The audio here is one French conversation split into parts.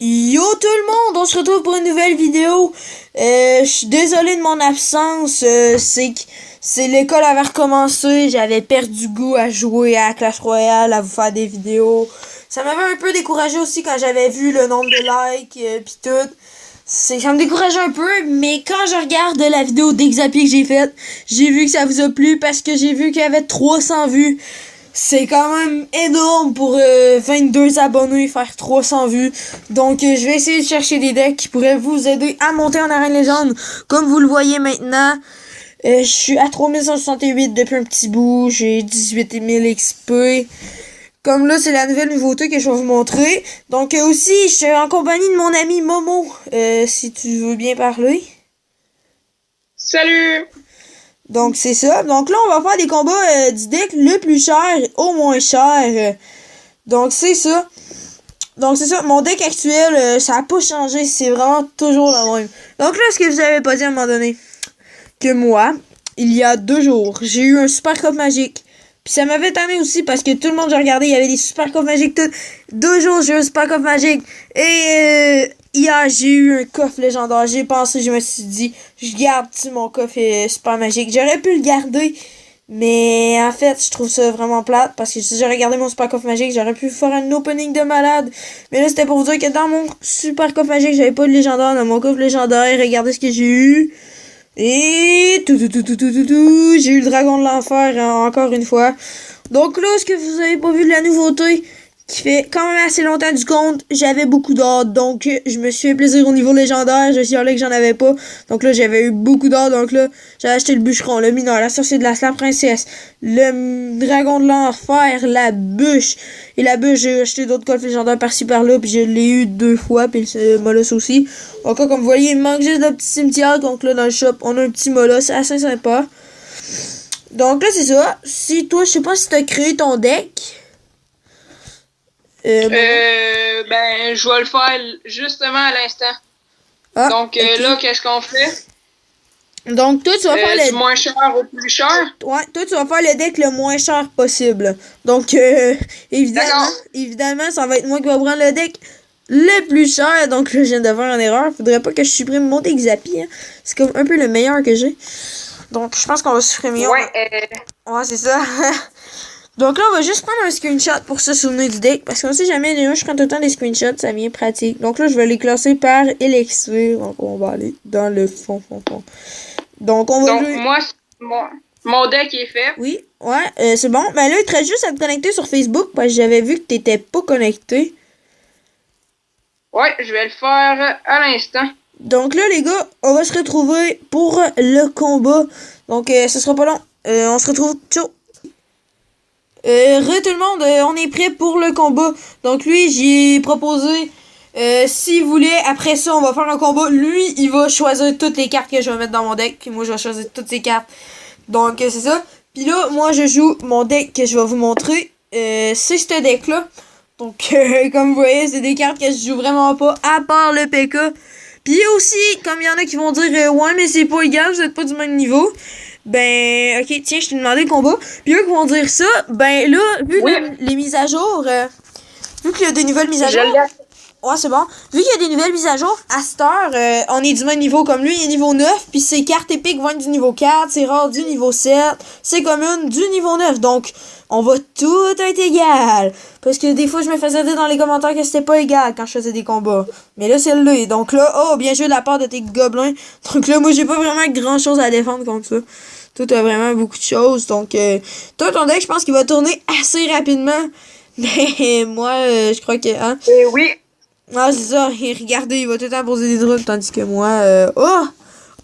Yo tout le monde, on se retrouve pour une nouvelle vidéo. Je suis désolé de mon absence, c'est l'école avait recommencé, j'avais perdu goût à jouer à Clash Royale, à vous faire des vidéos. Ça m'avait un peu découragé aussi quand j'avais vu le nombre de likes pis tout. Ça me décourageait un peu, mais quand je regarde la vidéo d'Exapier que j'ai faite, j'ai vu que ça vous a plu parce que j'ai vu qu'il y avait 300 vues. C'est quand même énorme pour 22 abonnés faire 300 vues. Donc je vais essayer de chercher des decks qui pourraient vous aider à monter en arène légende. Comme vous le voyez maintenant, je suis à 3168 depuis un petit bout. J'ai 18 000 XP. Comme là, c'est la nouvelle nouveauté que je vais vous montrer. Donc aussi, je suis en compagnie de mon ami Momo. Si tu veux bien parler. Salut! Donc c'est ça. Donc là, on va faire des combats du deck le plus cher au moins cher. Donc c'est ça. Donc c'est ça. Mon deck actuel, ça a pas changé. C'est vraiment toujours le même. Donc là, est-ce que je vous avais pas dit à un moment donné que moi, il y a 2 jours, j'ai eu un super coffre magique. Puis ça m'avait tanné aussi parce que tout le monde, j'ai regardé, il y avait des super coffres magiques tout. 2 jours, j'ai eu un super coffre magique. Et hier, j'ai eu un coffre légendaire. J'ai pensé, je me suis dit, je garde mon coffre super magique. J'aurais pu le garder. Mais en fait, je trouve ça vraiment plate parce que si j'aurais gardé mon super coffre magique, j'aurais pu faire un opening de malade. Mais là, c'était pour vous dire que dans mon super coffre magique, j'avais pas de légendaire. Dans mon coffre légendaire, regardez ce que j'ai eu. Et j'ai eu le dragon de l'enfer encore une fois. Donc là, est-ce que vous avez pas vu de la nouveauté qui fait quand même assez longtemps du compte? J'avais beaucoup d'or, donc je me suis fait plaisir au niveau légendaire. Je suis allé que j'en avais pas. Donc là, j'avais eu beaucoup d'or. Donc là, j'ai acheté le bûcheron, le mineur, la sorcière de la princesse, le dragon de l'enfer, la bûche. Et la bûche, j'ai acheté d'autres coffres légendaires par-ci par-là. Puis je l'ai eu 2 fois. Puis le molosse aussi. Donc là, comme vous voyez, il me manque juste le petit cimetière. Donc là, dans le shop, on a un petit molosse assez sympa. Donc là, c'est ça. Si toi, je sais pas si t'as créé ton deck. Je vais le faire justement à l'instant. Ah, Donc ok. là, qu'est-ce qu'on fait? Donc toi, tu vas faire Du le... moins cher au plus cher? Ouais, toi, tu vas faire le deck le moins cher possible. Donc, évidemment, D'accord. évidemment, ça va être moi qui va prendre le deck le plus cher. Donc là, je viens de faire une erreur. Faudrait pas que je supprime mon deck Zappy. Hein. C'est comme un peu le meilleur que j'ai. Donc, je pense qu'on va supprimer. Ouais, Ouais, c'est ça. Donc là, on va juste prendre un screenshot pour se souvenir du deck. Parce qu'on sait jamais, je prends tout le temps des screenshots, ça vient pratique. Donc là, je vais les classer par élixir. Donc on va aller dans le fond. Donc on va donc jouer... moi, mon deck est fait. Oui, ouais, c'est bon. Ben là, il te reste juste à te connecter sur Facebook parce que j'avais vu que t'étais pas connecté. Ouais, je vais le faire à l'instant. Donc là, les gars, on va se retrouver pour le combat. Donc, ce sera pas long. On se retrouve. Ciao! Tout le monde, on est prêt pour le combat. Donc lui, j'ai proposé, s'il voulait, après ça, on va faire un combat. Lui, il va choisir toutes les cartes que je vais mettre dans mon deck. Puis moi, je vais choisir toutes ces cartes. Donc, c'est ça. Puis là, moi, je joue mon deck que je vais vous montrer. C'est ce deck-là. Donc, comme vous voyez, c'est des cartes que je joue vraiment pas, à part le PK. Puis aussi, comme il y en a qui vont dire, ouais, mais c'est pas égal, vous êtes pas du même niveau. Ben, ok, tiens, je t'ai demandé le combat. Puis eux qui vont dire ça, ben là, vu Oui. les mises à jour, vu qu'il y a des nouvelles mises à jour. Ouais, c'est bon. Vu qu'il y a des nouvelles mises à jour, à cette heure, on est du même niveau comme lui, il est niveau 9, puis ses cartes épiques vont être du niveau 4, ses rares du niveau 7, ses communes du niveau 9. Donc, on va tout être égal. Parce que des fois, je me faisais dire dans les commentaires que c'était pas égal quand je faisais des combats. Mais là, c'est le. Donc là, oh, bien joué de la part de tes gobelins. Donc là, moi, j'ai pas vraiment grand chose à défendre contre ça. Toi, t'as vraiment beaucoup de choses. Donc, toi, ton deck, je pense qu'il va tourner assez rapidement. Mais moi, je crois que... Hein? Oui. Ah, c'est ça. Et regardez, il va tout le temps poser des trucs, tandis que moi... Oh!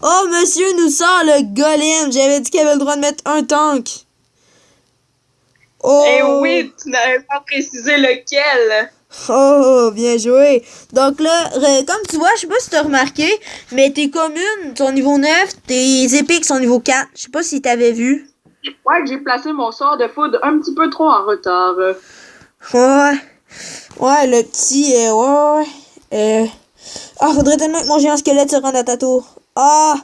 Oh, monsieur nous sort le golem! J'avais dit qu'il avait le droit de mettre un tank. Oh! Oui, tu n'avais pas précisé lequel. Oh, bien joué. Donc là, comme tu vois, je sais pas si t'as remarqué, mais tes communes sont niveau 9, tes épiques sont niveau 4. Je sais pas si t'avais vu. Ouais, j'ai placé mon sort de foudre un petit peu trop en retard. Ouais. Ouais, le petit, ouais. Ah, faudrait tellement que mon géant squelette se rende à ta tour. Ah!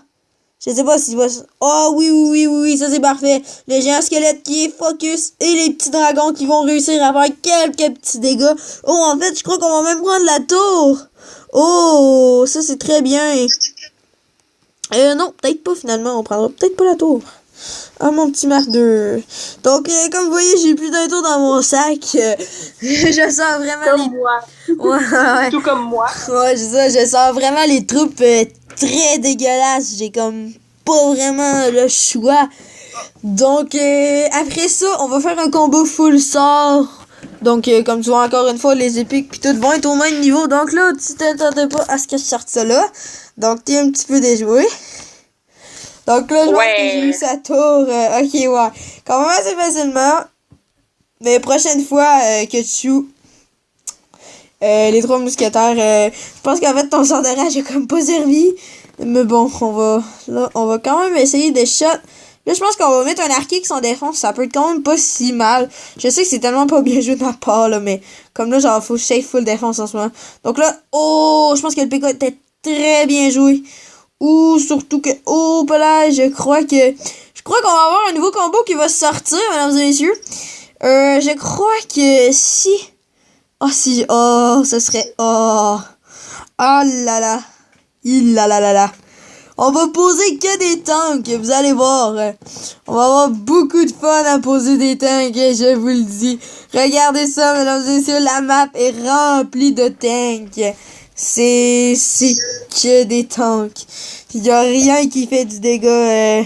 Je sais pas si tu vois ça. Oh oui, ça c'est parfait. Le géant squelette qui est focus et les petits dragons qui vont réussir à faire quelques petits dégâts. Oh, en fait, je crois qu'on va même prendre la tour. Oh, ça c'est très bien. Non, peut-être pas finalement. On prendra peut-être pas la tour. Ah, mon petit Mark 2. Donc, comme vous voyez, j'ai plus d'un tour dans mon sac. Je sens vraiment Comme moi. Ouais. Tout comme moi. Ouais, c'est ça. Je sens vraiment les troupes très dégueulasses. J'ai comme pas vraiment le choix. Donc, après ça, on va faire un combo full sort. Donc, comme tu vois, encore une fois, les épiques pis tout vont être au même niveau. Donc là, tu t'attendais pas à ce que je sorte ça là. Donc, t'es un petit peu déjoué. Donc là, je pense que j'ai eu sa tour. Ok, ouais. Quand même assez facilement. Mais prochaine fois que tu joues les 3 mousquetaires, je pense qu'en fait, ton sort de rage a comme pas servi. Mais bon, on va quand même essayer de shot. Là, je pense qu'on va mettre un archer qui s'en défense. Ça peut être quand même pas si mal. Je sais que c'est tellement pas bien joué de ma part, là, mais comme là, genre, faut que je save full défense en ce moment. Donc là, oh, je pense que le PK était très bien joué. Ou surtout que, oh, là, je crois qu'on va avoir un nouveau combo qui va sortir, mesdames et messieurs. Je crois que si, ce serait, oh là là, là. On va poser que des tanks, vous allez voir. On va avoir beaucoup de fun à poser des tanks, je vous le dis. Regardez ça, mesdames et messieurs, la map est remplie de tanks. C'est que des tanks. Il y a rien qui fait du dégât,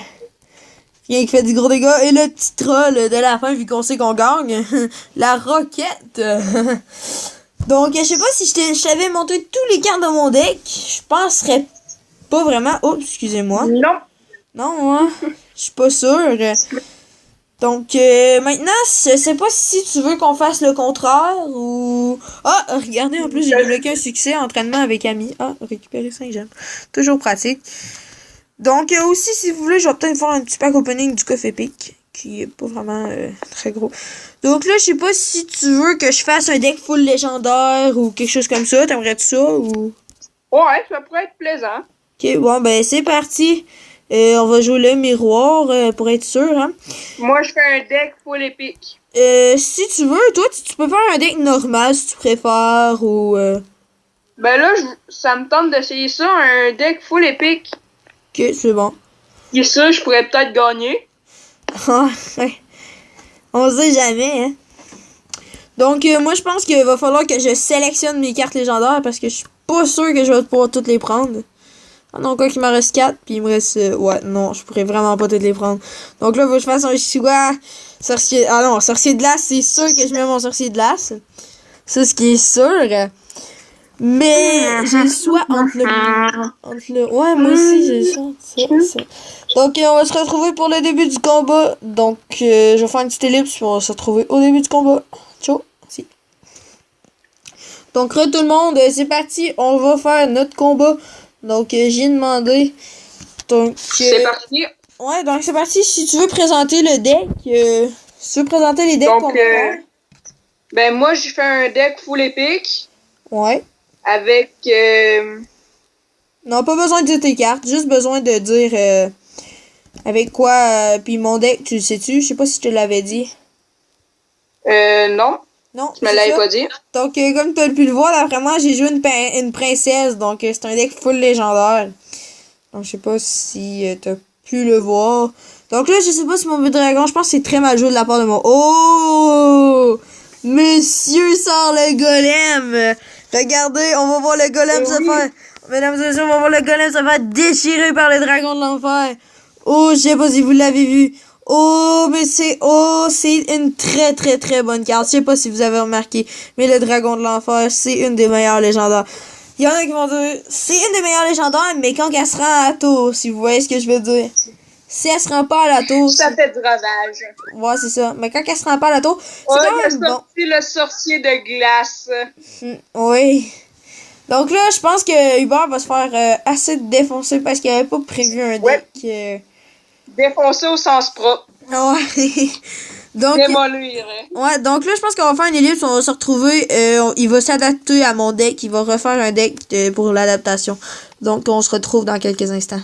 rien qui fait du gros dégât. Et le petit troll de la fin, vu qu'on sait qu'on gagne, la roquette. Donc, je sais pas si je t'avais montré tous les cartes de mon deck. Je penserais pas vraiment. Oh, excusez-moi. Non. Non, hein? Je suis pas sûre. Donc, maintenant, je sais pas si tu veux qu'on fasse le contraire ou... Ah, regardez, en plus, j'ai débloqué un succès, entraînement avec Ami. Ah, récupérer 5 gemmes. Toujours pratique. Donc, aussi, si vous voulez, je vais peut-être faire un petit pack opening du coffre épique, qui est pas vraiment très gros. Donc là, je sais pas si tu veux que je fasse un deck full légendaire ou quelque chose comme ça. T'aimerais-tu ça ou... Ouais, ça pourrait être plaisant. Ok, bon, ben, c'est parti. On va jouer le miroir pour être sûr, hein. Moi, je fais un deck full épique. Si tu veux, toi, tu peux faire un deck normal si tu préfères ou... Ben là, ça me tente d'essayer ça, un deck full épique. Ok, c'est bon. Et ça, je pourrais peut-être gagner. On sait jamais, hein. Donc, moi, je pense qu'il va falloir que je sélectionne mes cartes légendaires parce que je suis pas sûr que je vais pouvoir toutes les prendre. Ah non, quoi qu'il m'en reste 4, puis il me reste... ouais, non, je pourrais vraiment pas toutes les prendre. Donc là, faut que je fasse un choix. Sorcier... Ah non, sorcier de glace, c'est sûr que je mets mon sorcier de glace. Ça, ce qui est sûr. Mais j'ai le choix entre le... Ouais, moi aussi, j'ai le choix. Ça. Donc, on va se retrouver pour le début du combat. Donc, je vais faire une petite ellipse, puis on va se retrouver au début du combat. Ciao. Si. Donc, tout le monde, c'est parti. On va faire notre combat. Donc, j'ai demandé. Donc, c'est parti. Ouais, donc c'est parti. Si tu veux présenter le deck, si tu veux présenter les decks donc, qu'on va faire. Ben, moi, j'ai fait un deck full épique. Ouais. Avec. Non, pas besoin de dire tes cartes. Juste besoin de dire avec quoi. Puis mon deck, tu le sais-tu? Je sais pas si je te l'avais dit. Non. Non, tu me l'avais pas dit. Donc, comme tu as pu le voir, d'après moi, j'ai joué une princesse. Donc, c'est un deck full légendaire. Donc, je sais pas si t'as pu le voir. Donc là, je sais pas si mon dragon, je pense que c'est très mal joué de la part de moi. Oh! Monsieur sort le golem! Regardez, on va voir le golem se faire... Mesdames et messieurs, on va voir le golem se faire déchirer par le dragon de l'enfer. Oh, je sais pas si vous l'avez vu. Oh, mais c'est une très très très bonne carte. Je sais pas si vous avez remarqué, mais le dragon de l'enfer, c'est une des meilleures légendaires. Il y en a qui vont dire, c'est une des meilleures légendaires, mais quand elle se rend à la tour, si vous voyez ce que je veux dire. Si elle se rend pas à la tour... Ça fait du ravage. Ouais, c'est ça. Mais quand elle se rend pas à la tour, c'est quand même bon. C'est le sorcier de glace. Oui. Donc là, je pense que Hubert va se faire assez défoncer parce qu'il avait pas prévu un deck... Défoncer au sens propre. Ouais. Donc, démolir. Ouais, donc là, je pense qu'on va faire une ellipse, on va se retrouver, il va s'adapter à mon deck, il va refaire un deck pour l'adaptation. Donc, on se retrouve dans quelques instants.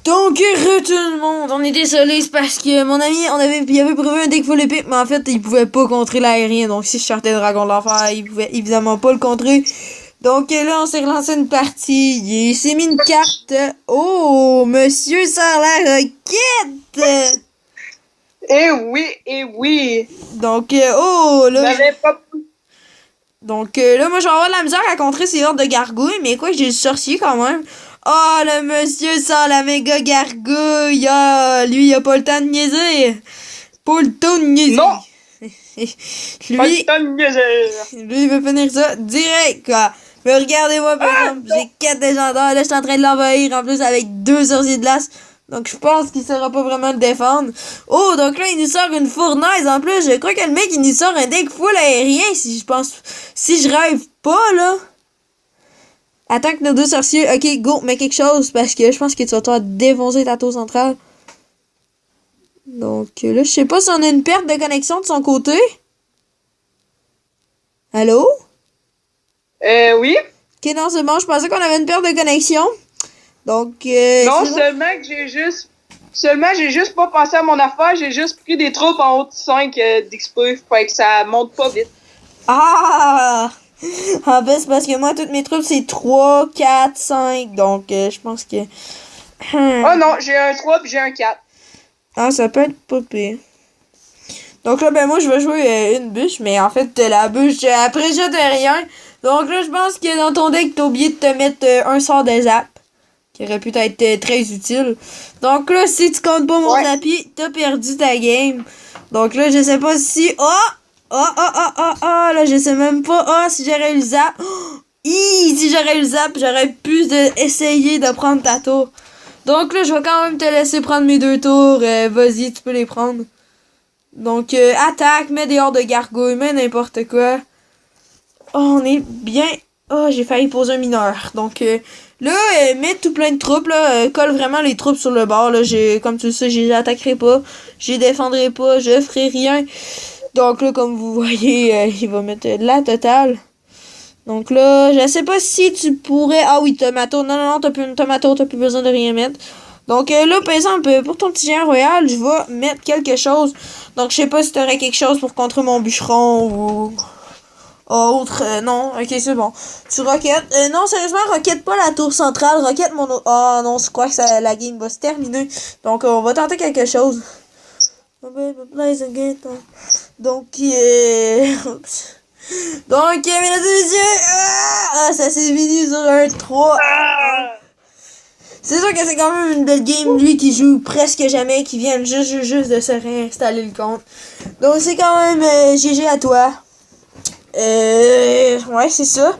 Donc, tout le monde, on est désolé, c'est parce que mon ami, il avait prévu un deck full épique, mais en fait, il pouvait pas contrer l'aérien. Donc, si je sortais Dragon de l'Enfer, il pouvait évidemment pas le contrer. Donc là, on s'est relancé une partie. Il s'est mis une carte. Oh, monsieur sort la roquette! Eh oui. Donc, oh, là... N'avais pas... Donc là, moi, je vais avoir de la misère à contrer ces hordes de gargouilles, mais quoi, j'ai le sorcier quand même. Oh, le monsieur sort la méga gargouille. Ah, lui, il a pas le temps de niaiser. Pas le temps de niaiser. Non! Pas lui, le temps de niaiser. lui, il veut finir ça direct, quoi. Mais regardez-moi, par exemple, j'ai 4 légendaires. Là, je suis en train de l'envahir, en plus, avec 2 sorciers de glace. Donc, je pense qu'il saura pas vraiment le défendre. Oh, donc là, il nous sort une fournaise. En plus, je crois que le mec, il nous sort un deck full aérien, si je rêve pas, là. Attaque nos 2 sorciers. Ok, go, mets quelque chose, parce que je pense que tu vas te défoncer ta tour centrale. Donc, là, je sais pas si on a une perte de connexion de son côté. Allô? Oui. Ok, non, c'est bon, je pensais qu'on avait une perte de connexion. Donc, Non, bon. Seulement, j'ai juste pas pensé à mon affaire, j'ai juste pris des troupes en haut de 5 d'XP, fait que ça monte pas vite. Ah! En fait, c'est parce que moi, toutes mes troupes, c'est 3, 4, 5. Donc, je pense que... Oh non, j'ai un 3 puis j'ai un 4. Ah, ça peut être pas pire. Donc là, ben moi, je vais jouer une bûche, mais en fait, la bûche, après, jette rien. Donc là, je pense que dans ton deck, t'as oublié de te mettre un sort de zap, qui aurait pu être très utile. Donc là, si tu comptes pas mon tapis, t'as perdu ta game. Donc là, je sais pas si... là, je sais même pas. Si j'aurais eu le zap... si j'aurais eu le zap, j'aurais pu essayer de prendre ta tour. Donc là, je vais quand même te laisser prendre mes 2 tours. Vas-y, tu peux les prendre. Donc, attaque, mets des hordes de gargouilles, mets n'importe quoi. Oh, on est bien... Oh, j'ai failli poser un mineur. Donc, là, mets tout plein de troupes, là. Colle vraiment les troupes sur le bord, là. Comme tu le sais, je les attaquerai pas. Je les défendrai pas. Je ferai rien. Donc là, comme vous voyez, il va mettre la totale. Donc là, je sais pas si tu pourrais... Ah oui, tomato. Non, t'as plus une tomato, t'as plus besoin de rien mettre. Donc là, par exemple, pour ton petit géant royal, je vais mettre quelque chose. Donc je sais pas si t'aurais quelque chose pour contrer mon bûcheron ou... autre. Non, ok, c'est bon. Tu roquettes. Non, sérieusement, roquette pas la tour centrale. Roquette mon... Ah non, je crois que la game va se terminer. Donc on va tenter quelque chose. Donc, oups. Donc, mesdames et messieurs, ça s'est fini sur un 3. C'est sûr que c'est quand même une belle game, lui qui joue presque jamais, qui vient juste de se réinstaller le compte. Donc, c'est quand même GG à toi. Ouais, c'est ça.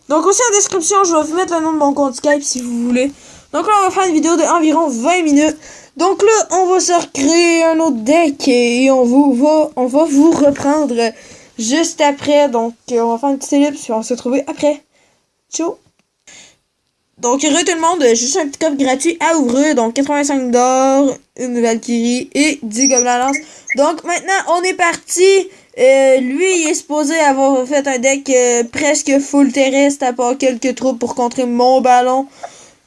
Donc, aussi en description, je vais vous mettre le nom de mon compte Skype si vous voulez. Donc là, on va faire une vidéo d'environ 20 minutes. Donc là, on va se recréer un autre deck et on va vous reprendre juste après. Donc, on va faire une petite ellipse puis on va se retrouver après. Ciao! Donc, tout le monde, juste un petit coffre gratuit à ouvrir. Donc, 85 d'or, une Valkyrie et 10 gobelins lance. Donc, maintenant, on est parti. Lui, il est supposé avoir fait un deck presque full terrestre à part quelques troupes pour contrer mon ballon.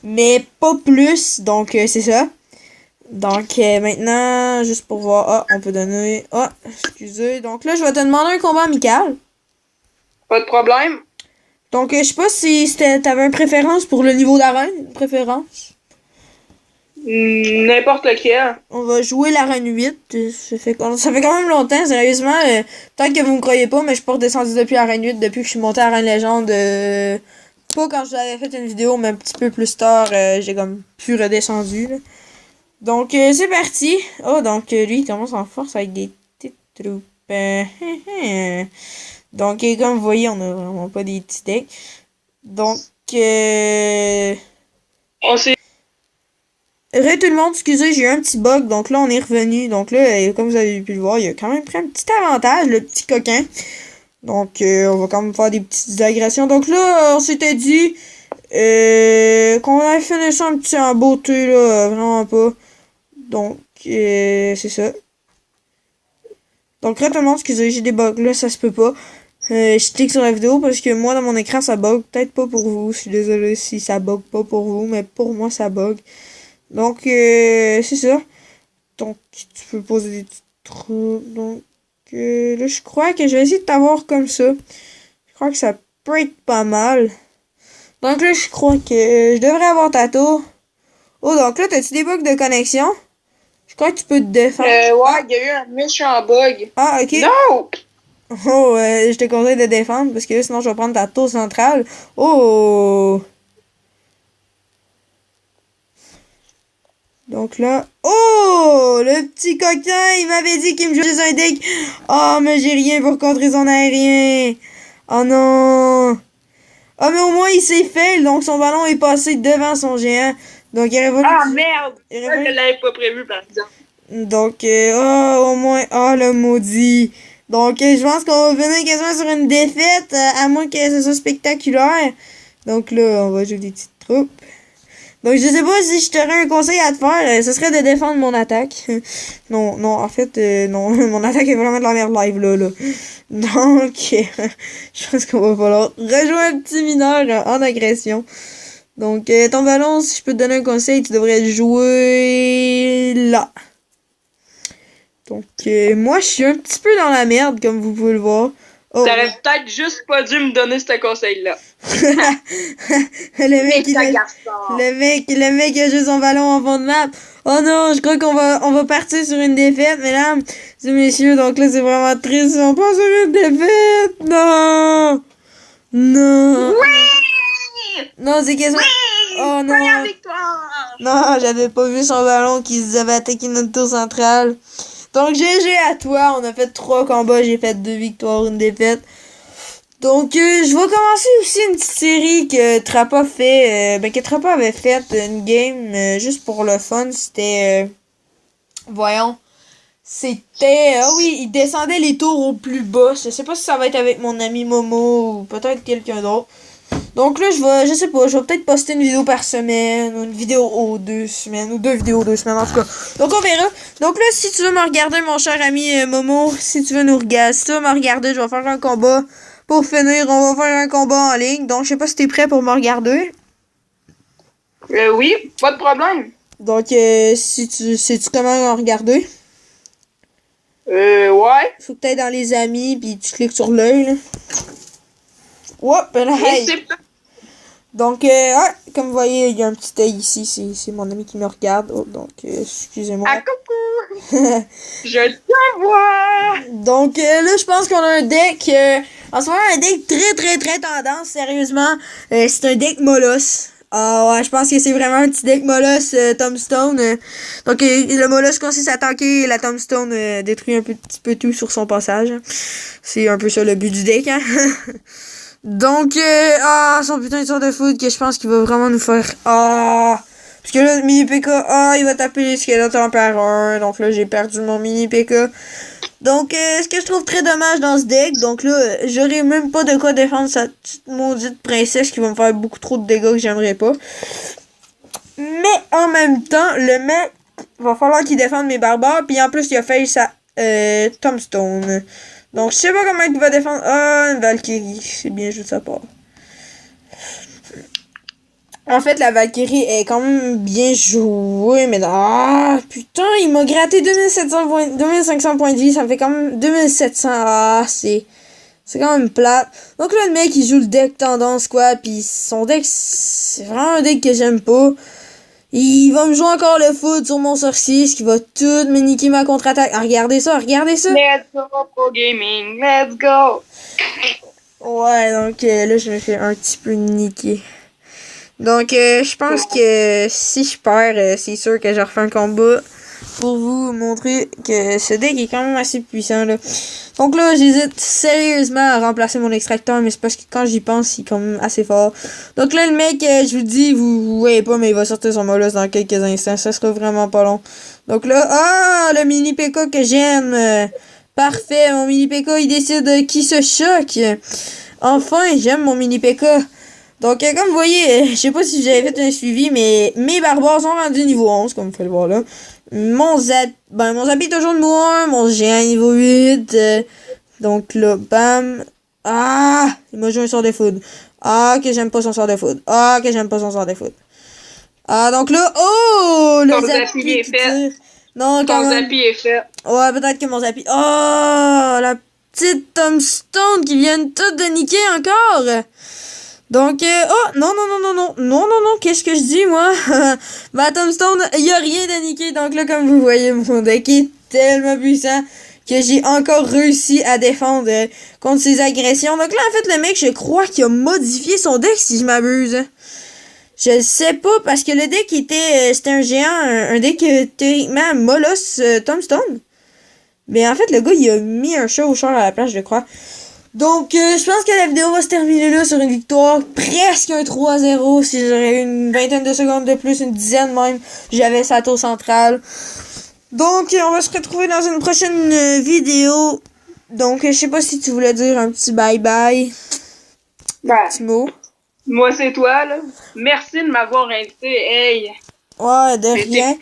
Mais pas plus. Donc, c'est ça. Donc, maintenant, juste pour voir. Ah, on peut donner... Ah, excusez. Donc là, je vais te demander un combat amical. Pas de problème. Donc, je sais pas si t'avais une préférence pour le niveau d'arène. Une préférence? N'importe lequel. On va jouer l'arène 8. Ça fait quand même longtemps, sérieusement. Peut-être que vous me croyez pas, mais je suis pas redescendu depuis l'arène 8 depuis que je suis monté à arène légende. Pas quand je l'avais fait une vidéo, mais un petit peu plus tard, j'ai comme plus redescendu. Là. Donc, c'est parti. Oh, donc, lui, il commence en force avec des petites troupes. Donc, comme vous voyez, on a vraiment pas des petits decks. Donc, On s'est... tout le monde, excusez, j'ai eu un petit bug. Donc là, on est revenu. Donc là, comme vous avez pu le voir, il a quand même pris un petit avantage, le petit coquin. Donc, on va quand même faire des petites agressions. Donc là, on s'était dit qu'on allait finir ça un petit en beauté, là. Vraiment pas. Donc, c'est ça. Donc, tout le monde, excusez, j'ai des bugs. Là, ça se peut pas. Je clique sur la vidéo parce que moi, dans mon écran, ça bug. Peut-être pas pour vous. Je suis désolé si ça bug pas pour vous, mais pour moi, ça bug. Donc, c'est ça. Donc, tu peux poser des petits trucs. Donc, là, je crois que je vais essayer de t'avoir comme ça. Je crois que ça peut être pas mal. Donc là, je crois que je devrais avoir ta tour. Oh, donc là, t'as-tu des bugs de connexion? Je crois que tu peux te défendre. Ouais, il y a eu un méchant bug. Ah, ok. Non! Oh, je te conseille de défendre parce que sinon je vais prendre ta tour centrale. Oh! Donc là. Oh! Le petit coquin, il m'avait dit qu'il me jouait un deck. Oh, mais j'ai rien pour contrer son aérien. Oh non! Ah, mais au moins il s'est fail, donc son ballon est passé devant son géant. Donc il aurait voulu. Ah merde! Il Ça, aurait je voulu- l'avais pas prévu, par exemple. Donc, au moins, le maudit. Donc, je pense qu'on va venir quasiment sur une défaite, à moins que ce soit spectaculaire. Donc là, on va jouer des petites troupes. Donc, je sais pas si je t'aurais un conseil à te faire, ce serait de défendre mon attaque. Non, en fait, non, mon attaque est vraiment de la merde live, là. Donc, je pense qu'on va falloir rejoindre un petit mineur en agression. Donc, ton ballon, si je peux te donner un conseil, tu devrais jouer là. Donc, moi, je suis un petit peu dans la merde, comme vous pouvez le voir. Oh. T'aurais peut-être juste pas dû me donner ce conseil-là. le mec a joué son ballon en fond de map. Oh non, je crois on va partir sur une défaite, mesdames et messieurs. Donc là, c'est vraiment triste. On part sur une défaite. Non. Non. Oui! Non, c'est quasiment... Oui! Oh non. Première victoire! Non, j'avais pas vu son ballon qui avait attaqué notre tour centrale. Donc, GG à toi. On a fait 3 combats. J'ai fait 2 victoires, une défaite. Donc, je vais commencer aussi une petite série que Trappa fait. Que Trappa avait fait une game juste pour le fun. C'était... voyons. C'était... Ah oui, il descendait les tours au plus bas. Je sais pas si ça va être avec mon ami Momo ou peut-être quelqu'un d'autre. Donc là, je sais pas, je vais peut-être poster une vidéo par semaine, ou une vidéo aux 2 semaines, ou 2 vidéos aux 2 semaines, en tout cas. Donc on verra. Donc là, si tu veux me regarder, mon cher ami Momo, si tu veux nous regarder, si tu veux me regarder, je vais faire un combat. Pour finir, on va faire un combat en ligne. Donc je sais pas si t'es prêt pour me regarder. Oui, pas de problème. Donc, si tu sais-tu comment me regarder? Ouais. Faut que t'ailles dans les amis, puis tu cliques sur l'œil, là. Hop, là, hey. Donc, comme vous voyez, il y a un petit œil ici. C'est mon ami qui me regarde. Oh, donc, excusez-moi. Ah, coucou! Je te vois! Donc, là, je pense qu'on a un deck. En ce moment, un deck très, très, très tendance. Sérieusement, c'est un deck Moloss. Ah ouais, je pense que c'est vraiment un petit deck Moloss Tombstone. Donc, le Moloss consiste à tanker la Tombstone détruit un petit peu tout sur son passage. C'est un peu ça le but du deck, hein. Donc, son putain de sort de foot que je pense qu'il va vraiment nous faire... Parce que là, mini PK, il va taper les squelettes par un. Donc là, j'ai perdu mon mini PK. Donc, ce que je trouve très dommage dans ce deck, donc là, j'aurais même pas de quoi défendre cette petite maudite princesse qui va me faire beaucoup trop de dégâts que j'aimerais pas. Mais en même temps, le mec, va falloir qu'il défende mes barbares. Puis en plus, il a fait sa Tombstone. Donc, je sais pas comment il va défendre. Une Valkyrie. C'est bien juste sa part. En fait, la Valkyrie est quand même bien jouée, mais... putain, il m'a gratté 2500 points de vie. Ça me fait quand même 2700. C'est quand même plate. Donc là, le mec, il joue le deck tendance, quoi. Puis son deck, c'est vraiment un deck que j'aime pas. Il va me jouer encore le foot sur mon sorcier, ce qui va tout me niquer ma contre-attaque. Regardez ça. Let's go pro gaming, let's go! Ouais, donc là, je me fais un petit peu niquer. Donc, je pense que si je perds, c'est sûr que je refais un combat pour vous montrer que ce deck est quand même assez puissant, là. Donc là, j'hésite sérieusement à remplacer mon extracteur, mais c'est parce que quand j'y pense, il est quand même assez fort. Donc là, le mec, je vous dis, vous voyez pas, mais il va sortir son Moloss dans quelques instants. Ça sera vraiment pas long. Donc là, le mini PK que j'aime. Parfait, mon mini PK, il décide qui se choque. Enfin, j'aime mon mini PK. Donc, comme vous voyez, je sais pas si vous avez fait un suivi, mais mes barbares sont rendus niveau 11, comme vous pouvez le voir là. Mon zap est toujours niveau 1, mon géant niveau 8. Donc là, bam. Il m'a joué un sort de foudre. Que j'aime pas son sort de foudre. Donc là, le Zappy est fait. Non, ton Zappy est fait. Ouais, peut-être que mon Zappy... la petite Tombstone qui vient tout de niquer encore. Donc, oh, non, qu'est-ce que je dis, moi? Ma Tombstone, y a rien de niqué. Donc là, comme vous voyez, mon deck est tellement puissant que j'ai encore réussi à défendre contre ses agressions. Donc là, en fait, le mec, je crois qu'il a modifié son deck, si je m'abuse. Je sais pas, parce que le deck était, c'était un géant, un deck théoriquement Molos Tombstone. Mais en fait, le gars, il a mis un chat au char à la place, je crois. Donc, je pense que la vidéo va se terminer là sur une victoire, presque un 3-0. Si j'aurais eu une vingtaine de secondes de plus, une dizaine même, j'avais Sato central. Donc, on va se retrouver dans une prochaine vidéo. Donc, je sais pas si tu voulais dire un petit bye-bye. Un petit mot. Moi, c'est toi, là. Merci de m'avoir invité. Hey! Ouais, de rien.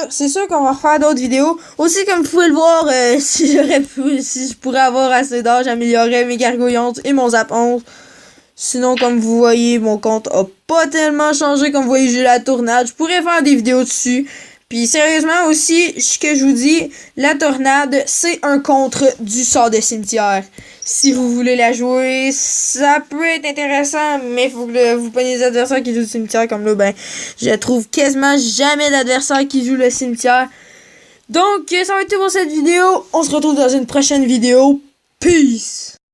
C'est sûr qu'on va refaire d'autres vidéos. Aussi, comme vous pouvez le voir, si je pourrais avoir assez d'âge, j'améliorerais mes gargouillontes et mon zapon. Sinon, comme vous voyez, mon compte a pas tellement changé. Comme vous voyez, j'ai la tornade. Je pourrais faire des vidéos dessus. Puis sérieusement aussi, ce que je vous dis, la tornade, c'est un contre du sort de cimetière. Si vous voulez la jouer, ça peut être intéressant, mais faut que vous preniez des adversaires qui jouent le cimetière, comme là, ben, je trouve quasiment jamais d'adversaires qui jouent le cimetière. Donc, ça va être tout pour cette vidéo. On se retrouve dans une prochaine vidéo. Peace!